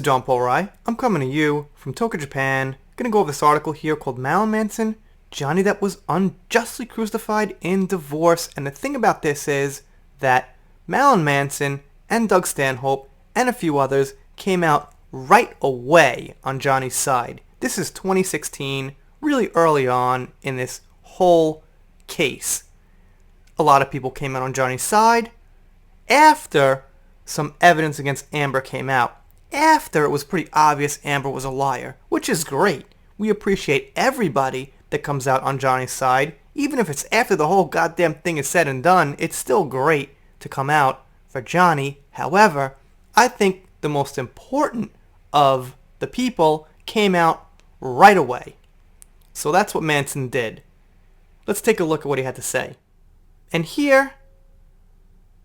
John Paul Rai. I'm coming to you from Tokyo, Japan. Gonna go over this article here called Marilyn Manson, Johnny Depp was unjustly crucified in divorce. And the thing about this is that Marilyn Manson and Doug Stanhope and a few others came out right away on Johnny's side. This is 2016, really early on in this whole case. A lot of people came out on Johnny's side after some evidence against Amber came out. After it was pretty obvious Amber was a liar, which is great. We appreciate everybody that comes out on Johnny's side. Even if it's after the whole goddamn thing is said and done, it's still great to come out for Johnny. However, I think the most important of the people came out right away. So that's what Manson did. Let's take a look at what he had to say. And here,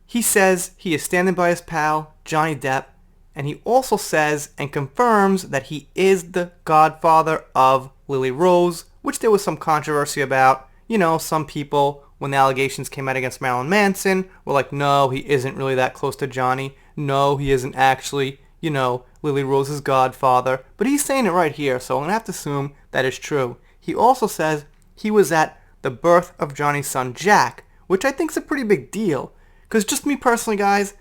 he says he is standing by his pal, Johnny Depp, and he also says and confirms that he is the godfather of Lily Rose, which there was some controversy about. You know, some people, when the allegations came out against Marilyn Manson, were like, no, he isn't really that close to Johnny. No, he isn't actually, Lily Rose's godfather. But he's saying it right here, so I'm going to have to assume that is true. He also says he was at the birth of Johnny's son, Jack, which I think is a pretty big deal. Because just me personally, guys,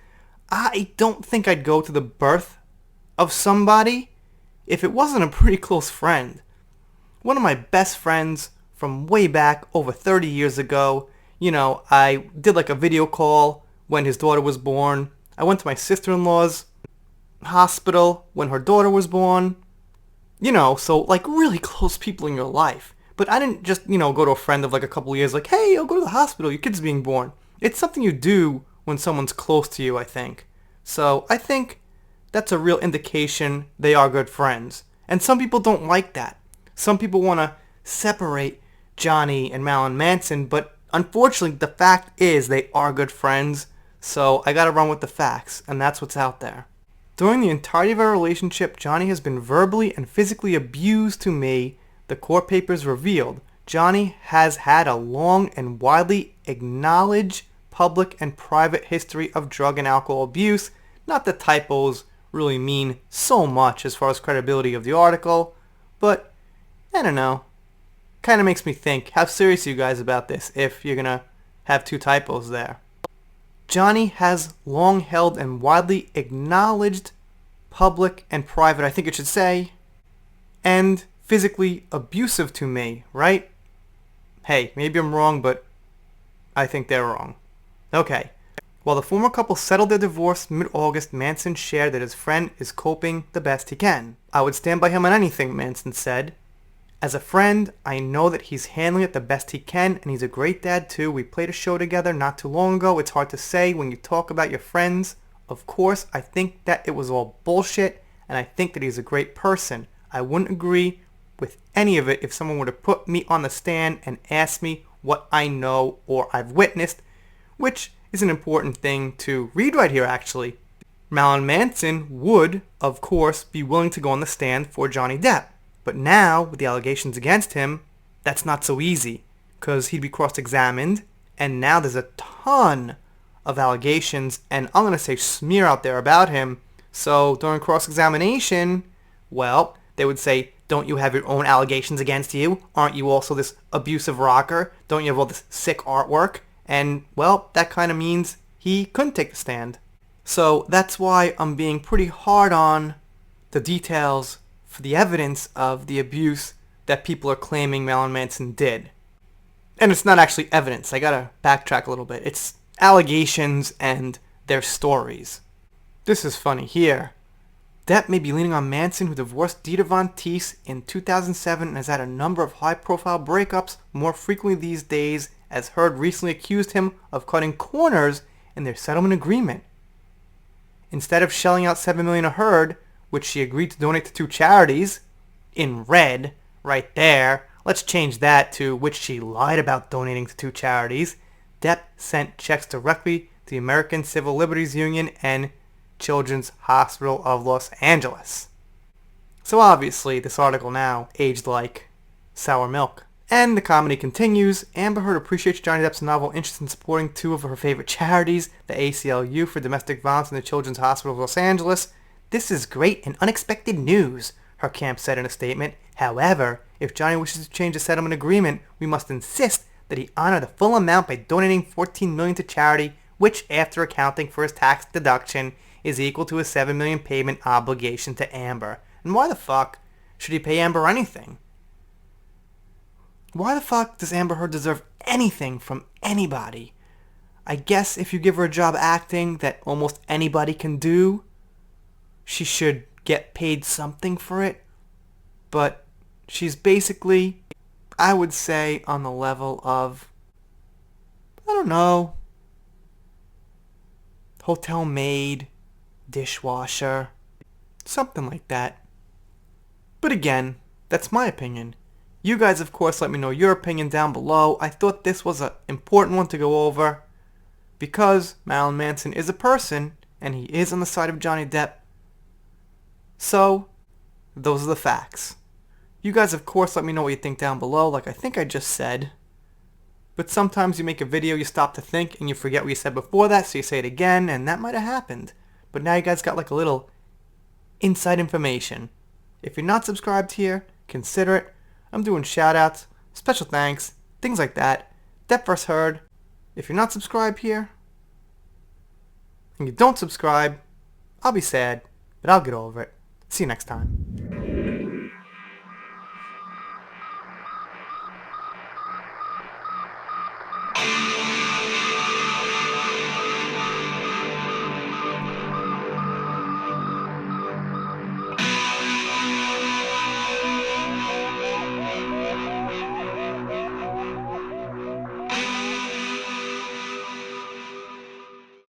I don't think I'd go to the birth of somebody if it wasn't a pretty close friend. One of my best friends from way back, over 30 years ago, I did like a video call when his daughter was born. I went to my sister-in-law's hospital when her daughter was born. So like really close people in your life. But I didn't just, go to a friend of like a couple of years like, hey, I'll go to the hospital, your kid's being born. It's something you do when someone's close to you, I think. So I think that's a real indication they are good friends. And some people don't like that. Some people want to separate Johnny and Marilyn Manson, but unfortunately the fact is they are good friends. So I gotta run with the facts, and that's what's out there. During the entirety of our relationship, Johnny has been verbally and physically abused to me, the court papers revealed. Johnny has had a long and widely acknowledged public and private history of drug and alcohol abuse. Not that typos really mean so much as far as credibility of the article, but I don't know. Kind of makes me think, how serious are you guys about this if you're gonna have two typos there? Johnny has long held and widely acknowledged public and private, I think it should say, and physically abusive to me, right? Hey, maybe I'm wrong, but I think they're wrong. Okay. While the former couple settled their divorce mid-August, Manson shared that his friend is coping the best he can. I would stand by him on anything, Manson said. As a friend, I know that he's handling it the best he can, and he's a great dad too. We played a show together not too long ago. It's hard to say when you talk about your friends. Of course, I think that it was all bullshit, and I think that he's a great person. I wouldn't agree with any of it if someone were to put me on the stand and ask me what I know or I've witnessed, which is an important thing to read right here, actually. Marilyn Manson would, of course, be willing to go on the stand for Johnny Depp. But now, with the allegations against him, that's not so easy, because he'd be cross-examined, and now there's a ton of allegations, and I'm going to say smear out there about him. So during cross-examination, well, they would say, don't you have your own allegations against you? Aren't you also this abusive rocker? Don't you have all this sick artwork? And, well, that kind of means he couldn't take the stand. So that's why I'm being pretty hard on the details for the evidence of the abuse that people are claiming Marilyn Manson did. And it's not actually evidence. I gotta backtrack a little bit. It's allegations and their stories. This is funny here. Depp may be leaning on Manson, who divorced Dita Von Teese in 2007 and has had a number of high-profile breakups, more frequently these days, as Heard recently accused him of cutting corners in their settlement agreement. Instead of shelling out $7 million to Heard, which she agreed to donate to two charities, in red, right there, let's change that to which she lied about donating to two charities, Depp sent checks directly to the American Civil Liberties Union and Children's Hospital of Los Angeles. So obviously, this article now aged like sour milk. And the comedy continues. Amber Heard appreciates Johnny Depp's novel interest in supporting two of her favorite charities, the ACLU for domestic violence and the Children's Hospital of Los Angeles. This is great and unexpected news, her camp said in a statement. However, if Johnny wishes to change the settlement agreement, we must insist that he honor the full amount by donating $14 million to charity, which, after accounting for his tax deduction, is equal to his $7 million payment obligation to Amber. And why the fuck should he pay Amber anything? Why the fuck does Amber Heard deserve anything from anybody? I guess if you give her a job acting that almost anybody can do, she should get paid something for it. But she's basically, I would say, on the level of, I don't know, hotel maid, dishwasher, something like that. But again, that's my opinion. You guys, of course, let me know your opinion down below. I thought this was an important one to go over because Marilyn Manson is a person and he is on the side of Johnny Depp. So, those are the facts. You guys, of course, let me know what you think down below, like I think I just said. But sometimes you make a video, you stop to think, and you forget what you said before that, so you say it again, and that might have happened. But now you guys got like a little inside information. If you're not subscribed here, consider it. I'm doing shoutouts, special thanks, things like that. Depp vs. Heard. If you're not subscribed here, and you don't subscribe, I'll be sad, but I'll get over it. See you next time.